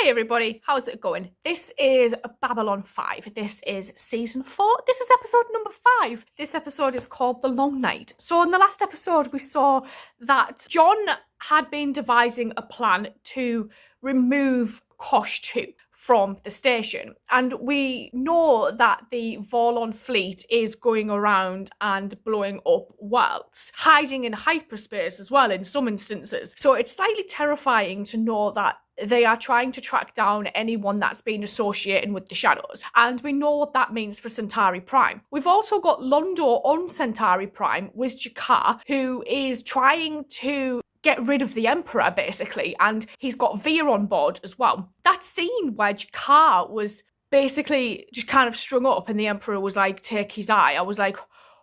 Hey everybody, how's it going? This is Babylon 5. This is season 4. This is episode number 5. This episode is called The Long Night. So in the last episode we saw that John had been devising a plan to remove Kosh 2 from the station, and we know that the Vorlon fleet is going around and blowing up worlds, hiding in hyperspace as well in some instances. So it's slightly terrifying to know that they are trying to track down anyone that's been associated with the Shadows, and we know what that means for Centauri Prime. We've also got Londo on Centauri Prime with Jakar, who is trying to get rid of the Emperor, basically, and he's got Veer on board as well. That scene where Jakar was basically just kind of strung up and the Emperor was like, take his eye, I was like,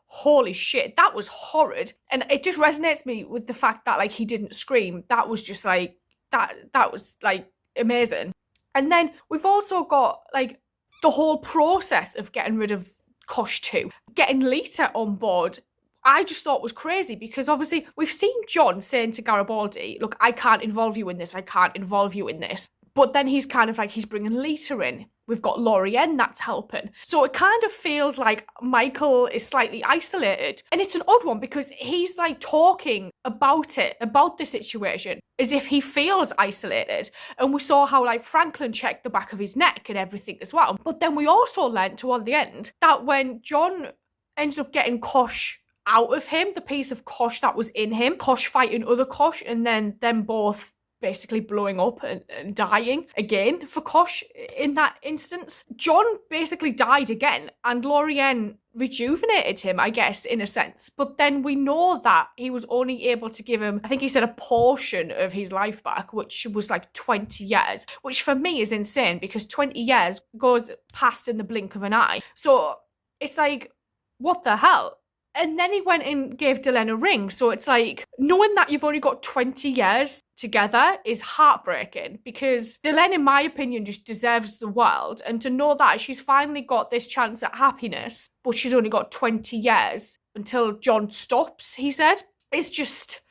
holy shit, that was horrid. And it just resonates me with the fact that, like, he didn't scream. That was just like, that was like amazing. And then we've also got like the whole process of getting rid of Kosh 2, getting Lita on board. I just thought was crazy because obviously we've seen John saying to Garibaldi, look, I can't involve you in this, I can't involve you in this. But then he's kind of like, he's bringing Lita in. We've got Lorien that's helping. So it kind of feels like Michael is slightly isolated. And it's an odd one because he's like talking about it, about the situation, as if he feels isolated. And we saw how like Franklin checked the back of his neck and everything as well. But then we also learned toward the end that when John ends up getting Kosh out of him, the piece of Kosh that was in him, Kosh fighting other Kosh, and then them both basically blowing up and dying again for Kosh in that instance. John basically died again, and Lorien rejuvenated him, I guess, in a sense. But then we know that he was only able to give him, I think he said, a portion of his life back, which was like 20 years, which for me is insane because 20 years goes past in the blink of an eye. So it's like, what the hell? And then he went and gave Delenn a ring. So it's like, knowing that you've only got 20 years together is heartbreaking because Delenn, in my opinion, just deserves the world. And to know that she's finally got this chance at happiness, but she's only got 20 years until John stops, he said. It's just,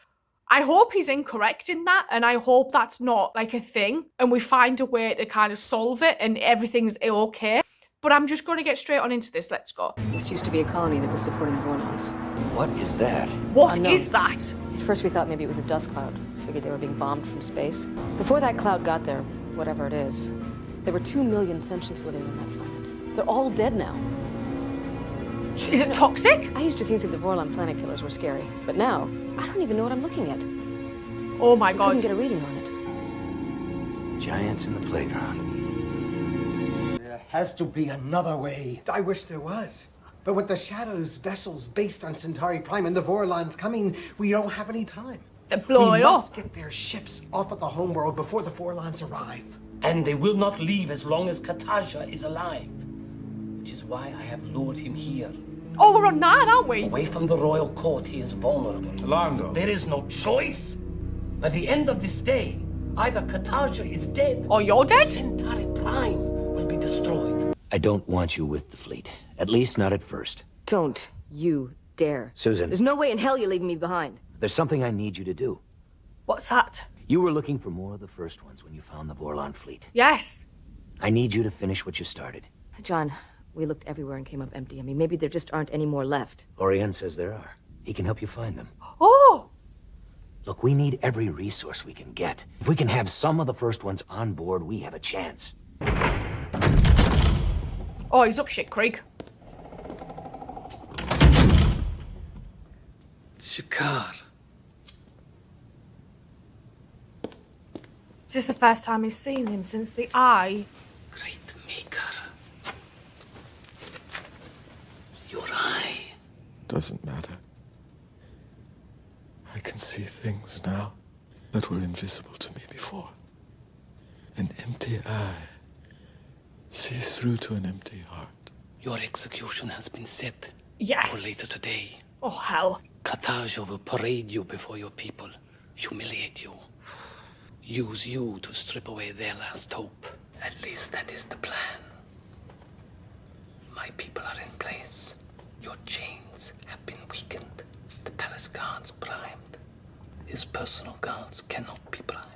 I hope he's incorrect in that. And I hope that's not like a thing. And we find a way to kind of solve it and everything's okay. But I'm just going to get straight on into this. Let's go. This used to be a colony that was supporting the Vorlons. What is that? What is that? At first we thought maybe it was a dust cloud. Figured they were being bombed from space. Before that cloud got there, whatever it is, there were 2 million sentients living on that planet. They're all dead now. Is it toxic? I used to think that the Vorlon planet killers were scary, but now I don't even know what I'm looking at. Oh my I god. couldn't get a reading on it. Giants in the playground. Has to be another way. I wish there was. But with the Shadows vessels based on Centauri Prime and the Vorlons coming, we don't have any time. They're blowing We must up. get their ships off of the homeworld before the Vorlons arrive. And they will not leave as long as Kataja is alive. Which is why I have lured him here. Oh, we're on 9, aren't we? Away from the royal court, he is vulnerable. Londo. There is no choice. By the end of this day, either Kataja is dead, Or you're dead? Centauri Prime will be destroyed. I don't want you with the fleet. At least not at first. Don't you dare. Susan. There's no way in hell you're leaving me behind. There's something I need you to do. What's that? You were looking for more of the first ones when you found the Vorlon fleet. Yes. I need you to finish what you started. John, we looked everywhere and came up empty. I mean, maybe there just aren't any more left. Lorien says there are. He can help you find them. Oh! Look, we need every resource we can get. If we can have some of the first ones on board, we have a chance. Oh, he's up shit creek. Jakar. Is this the first time he's seen him since the eye? Great Maker. Your eye. Doesn't matter. I can see things now that were invisible to me before. An empty eye sees through to an empty heart. Your execution has been set. Yes. For later today. Oh, hell. Kataja will parade you before your people, humiliate you, use you to strip away their last hope. At least that is the plan. My people are in place. Your chains have been weakened. The palace guards primed. His personal guards cannot be primed.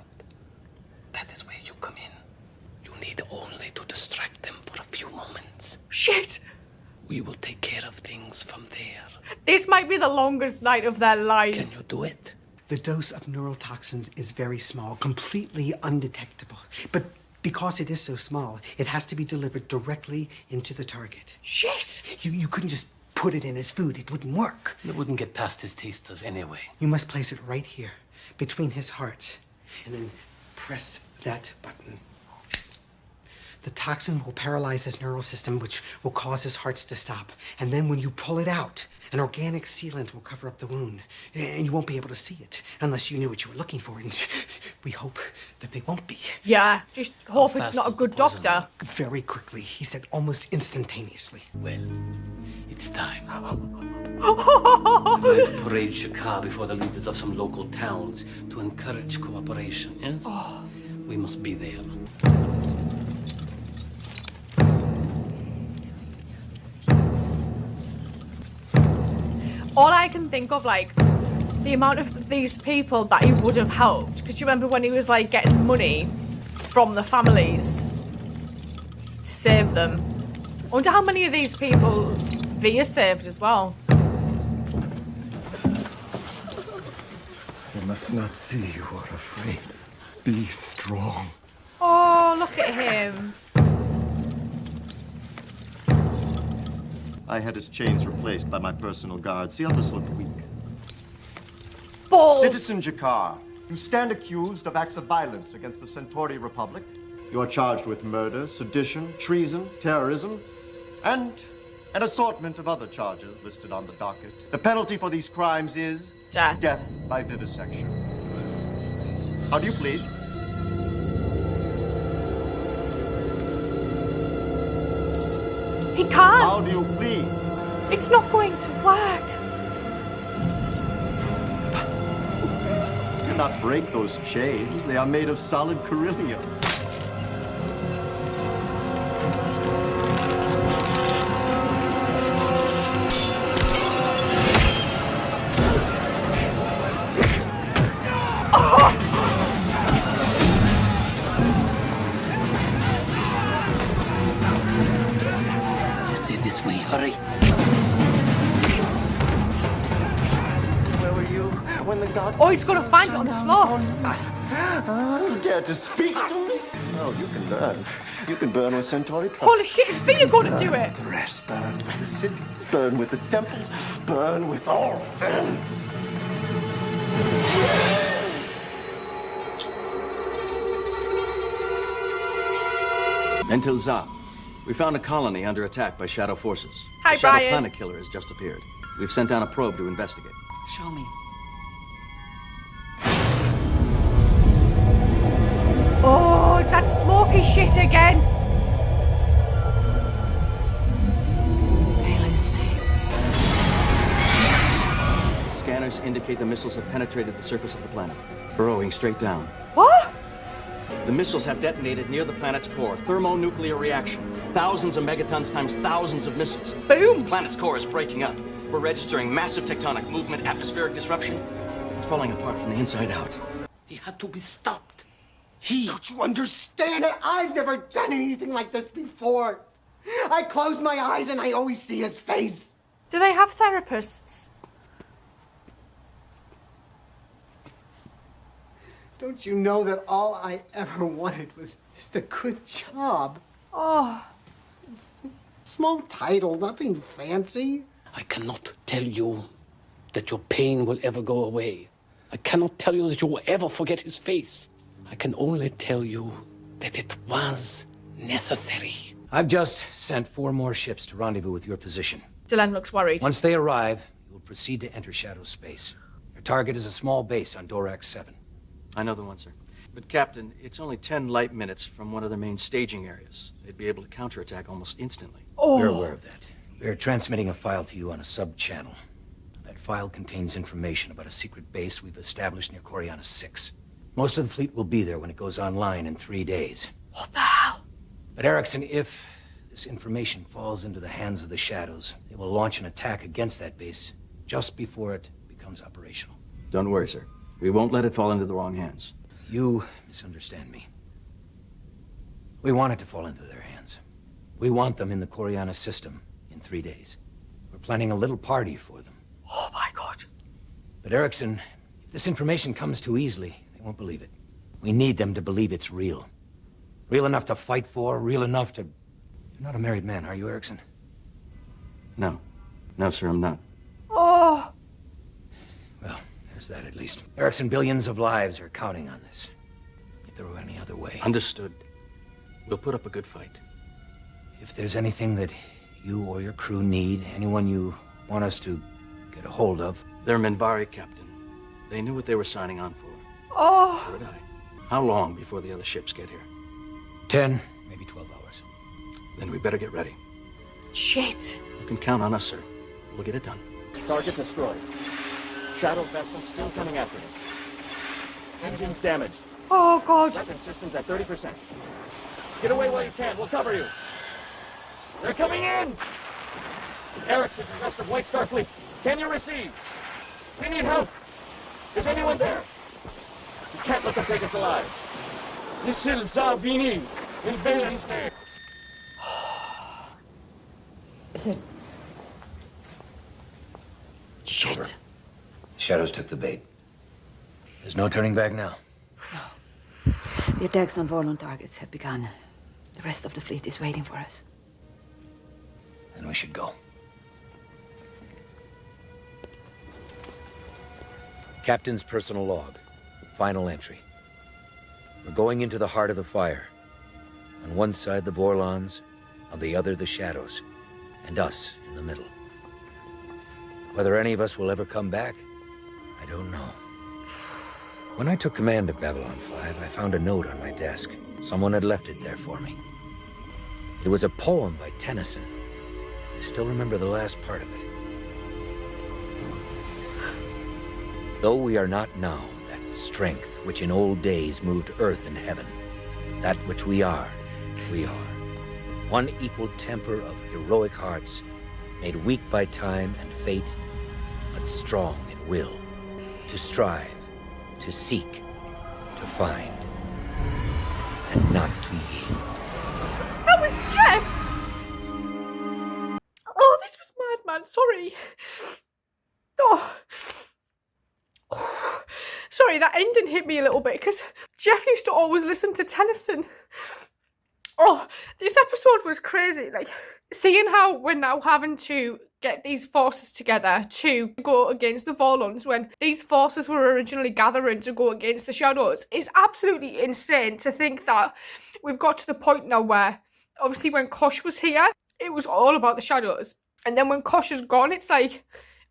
That is where you come in. plans. Shit! We will take care of things from there. This might be the longest night of their life. Can you do it? The dose of neurotoxins is very small, completely undetectable. But because it is so small, it has to be delivered directly into the target. Shit! You couldn't just put it in his food. It wouldn't work. It wouldn't get past his tasters anyway. You must place it right here, between his hearts, and then press that button. The toxin will paralyze his neural system, which will cause his hearts to stop. And then when you pull it out, an organic sealant will cover up the wound. And you won't be able to see it, unless you knew what you were looking for. And we hope that they won't be. Yeah, just hope it's fast not a is the good poison doctor. Very quickly, he said almost instantaneously. Well, it's time. We'll parade Shakar before the leaders of some local towns to encourage cooperation, yes? We must be there. All I can think of, like, the amount of these people that he would have helped. Because you remember when he was, like, getting money from the families to save them. I wonder how many of these people Via saved as well. They must not see you are afraid. Be strong. Oh, look at him. I had his chains replaced by my personal guards. The others looked weak. Balls. Citizen Jakar, you stand accused of acts of violence against the Centauri Republic. You are charged with murder, sedition, treason, terrorism, and an assortment of other charges listed on the docket. The penalty for these crimes is Death. by vivisection. How do you plead? He can't. How do you plead? It's not going to work. You cannot break those chains. They are made of solid beryllium. Stay this way, hurry. Where were you when the gods... Oh, he's going to find it on the floor. You dare to speak to me? Oh, you can burn. You can burn with Centauri. Holy shit, is Via going to do it? The rest burn with the city, burn with the temples, burn with all things. Mental Za. We found a colony under attack by shadow forces. Hi, the Shadow Brian. Planet Killer has just appeared. We've sent down a probe to investigate. Show me. Oh, it's that smoky shit again. Scanners indicate the missiles have penetrated the surface of the planet, burrowing straight down. What? The missiles have detonated near the planet's core. Thermonuclear reaction. Thousands of megatons times thousands of missiles. Boom. The planet's core is breaking up. We're registering massive tectonic movement, atmospheric disruption. It's falling apart from the inside out. He had to be stopped. He... Don't you understand it? I've never done anything like this before. I close my eyes and I always see his face. Do they have therapists? Don't you know that all I ever wanted was just a good job? Oh, Small title, nothing fancy. I cannot tell you that your pain will ever go away. I cannot tell you that you will ever forget his face. I can only tell you that it was necessary. I've just sent 4 more ships to rendezvous with your position. Dylan looks worried. Once they arrive, you will proceed to enter shadow space. Your target is a small base on Dorak 7. I know the one, sir. But, Captain, it's only 10 light minutes from one of their main staging areas. They'd be able to counterattack almost instantly. We're aware of that. We're transmitting a file to you on a sub-channel. That file contains information about a secret base we've established near Coriana 6. Most of the fleet will be there when it goes online in 3 days. What the hell? But Erickson, if this information falls into the hands of the Shadows, they will launch an attack against that base just before it becomes operational. Don't worry, sir. We won't let it fall into the wrong hands. You misunderstand me. We want it to fall into their hands. We want them in the Coriana system in 3 days. We're planning a little party for them. Oh my god. But Erickson, if this information comes too easily, they won't believe it. We need them to believe it's real. Real enough to fight for, real enough to... You're not a married man, are you, Erickson? No. No, sir, I'm not. Oh. Well, there's that at least. Erickson, billions of lives are counting on this. If there were any other way. Understood. We'll put up a good fight. If there's anything that you or your crew need, anyone you want us to get a hold of... They're Minbari, Captain. They knew what they were signing on for. Oh. So did I. How long before the other ships get here? 10, maybe 12 hours. Then we better get ready. Shit. You can count on us, sir. We'll get it done. Target destroyed. Shadow vessel still coming after us. Engines damaged. Oh god. Weapon systems at 30%. Get away while you can. We'll cover you. They're coming in! Erickson to the rest of White Star Fleet. Can you receive? We need help. Is anyone there? You can't let them take us alive. This is Zalvini. In Valen's name. Is it? Shit. Over. Shadows took the bait. There's no turning back now. The attacks on Vorlon targets have begun. The rest of the fleet is waiting for us. Then we should go. Captain's personal log. Final entry. We're going into the heart of the fire. On one side, the Vorlons. On the other, the Shadows. And us in the middle. Whether any of us will ever come back, I don't know. When I took command of Babylon 5, I found a note on my desk. Someone had left it there for me. It was a poem by Tennyson. I still remember the last part of it. Though we are not now that strength which in old days moved earth and heaven, that which we are. One equal temper of heroic hearts, made weak by time and fate, but strong in will, to strive, to seek, to find, and not to yield. That was Jeff! Oh, this was mad, man. Sorry. Oh. Sorry, that ending hit me a little bit because Jeff used to always listen to Tennyson. Oh, this episode was crazy. Like, seeing how we're now having to get these forces together to go against the Vorlons when these forces were originally gathering to go against the Shadows is absolutely insane to think that we've got to the point now where, obviously when Kosh was here, it was all about the Shadows. And then when Kosh is gone, it's like,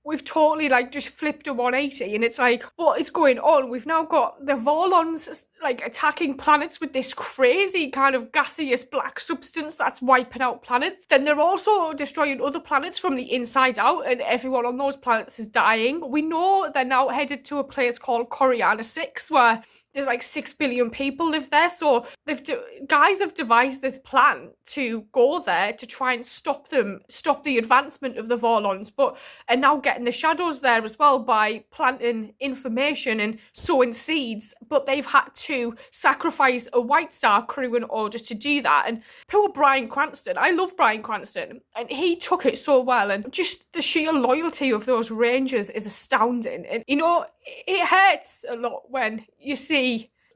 we've totally like just flipped a 180 and it's like, what is going on? We've now got the Vorlons like attacking planets with this crazy kind of gaseous black substance that's wiping out planets. Then they're also destroying other planets from the inside out and everyone on those planets is dying. We know they're now headed to a place called Coriana 6 where there's like 6 billion people live there. So guys have devised this plan to go there to try and stop the advancement of the Vorlons, but are now getting the Shadows there as well by planting information and sowing seeds. But they've had to sacrifice a White Star crew in order to do that. And poor Bryan Cranston, I love Bryan Cranston, and he took it so well. And just the sheer loyalty of those Rangers is astounding. And you know, it hurts a lot when you see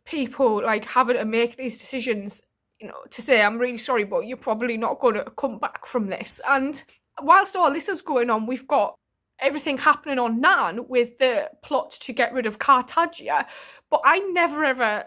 people like having to make these decisions, you know, to say, I'm really sorry, but you're probably not going to come back from this. And whilst all this is going on, we've got everything happening on Nan with the plot to get rid of Cartagia. But I never ever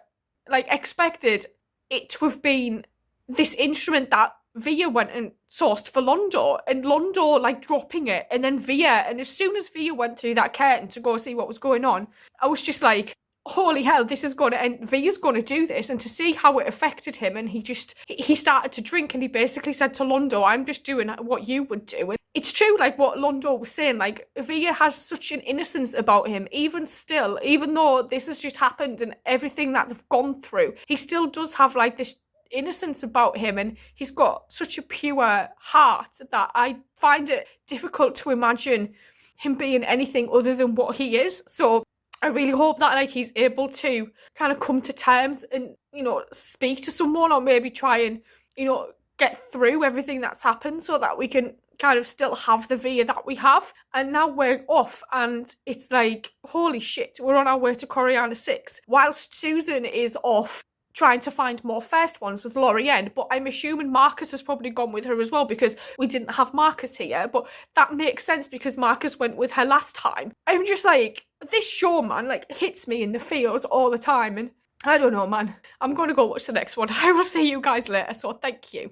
like expected it to have been this instrument that Via went and sourced for Londo, and Londo like dropping it, and then Via, and as soon as Via went through that curtain to go see what was going on, I was just like, holy hell, this is going to end. Via's going to do this. And to see how it affected him, and he started to drink, and he basically said to Londo, I'm just doing what you would do. And it's true, like what Londo was saying, like Via has such an innocence about him, even still, even though this has just happened and everything that they've gone through, he still does have like this innocence about him, and he's got such a pure heart that I find it difficult to imagine him being anything other than what he is. So I really hope that like he's able to kind of come to terms and, you know, speak to someone, or maybe try and, you know, get through everything that's happened so that we can kind of still have the Via that we have. And now we're off, and it's like, holy shit, we're on our way to Coriana 6, whilst Susan is off trying to find more first ones with Lorien, but I'm assuming Marcus has probably gone with her as well because we didn't have Marcus here, but that makes sense because Marcus went with her last time. I'm just like, this show, man, like, hits me in the feels all the time, and I don't know, man. I'm going to go watch the next one. I will see you guys later, so thank you.